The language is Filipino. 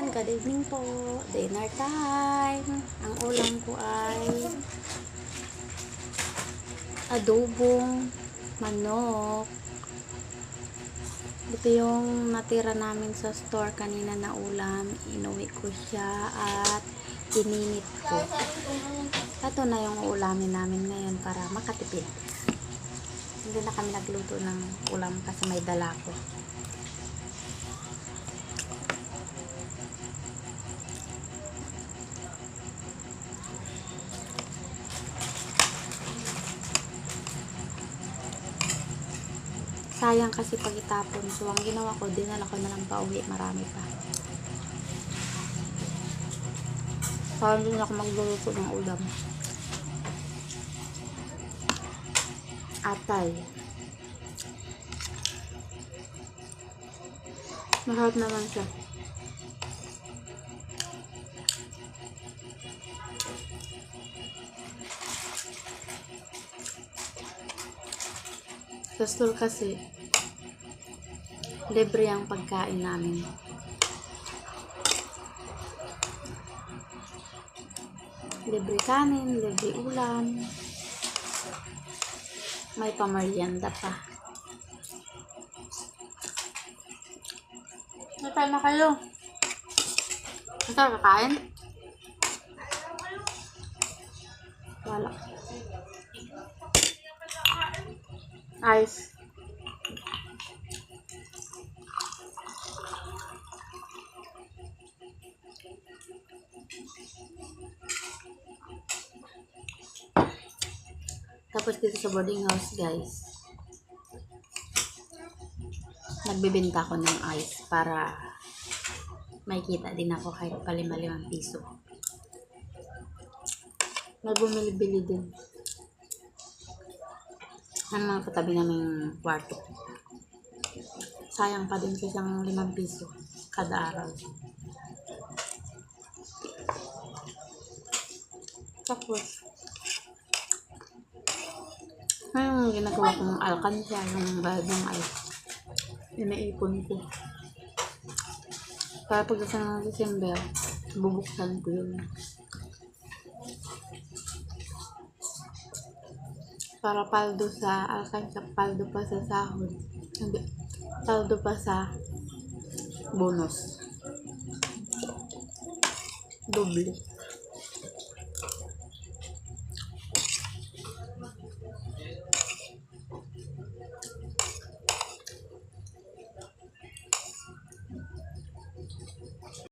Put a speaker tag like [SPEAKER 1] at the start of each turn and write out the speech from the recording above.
[SPEAKER 1] Good evening po. Dinner time. Ang ulam ko ay adobong manok. Ito yung natira namin sa store kanina na ulam. Inuwi ko siya at ininit ko. Ito na yung ulamin namin ngayon para makatipid. Hindi na kami nagluto ng ulam kasi may dala ko. Sayang kasi pag itapon. So, ang ginawa ko, dinala ko na lang pauwi. Marami pa. Parang din ako magluluto ng ulam. Atay. Masarap naman siya. Sa store kasi, libre ang pagkain namin. Libre kanin, libre ulam. May pamerienda pa. Natay na kayo. Ito, kakain? Wala. Ice. Tapos dito sa boarding house, guys, nagbibenta ako ng ice para may kita din ako kahit pa 5 piso. May bumili-bili din ng mga katabi naming kwarto. Sayang pa din kasi ang 5 piso kada araw. Tapos yung ginagawa kong alkansya, yung bayad ng ice, inaipon ko para pagdating ng December, bubuksan ko yun para paldo sa alkansya, paldo pa sa sahod, hindi, paldo pa sa bonus, doble.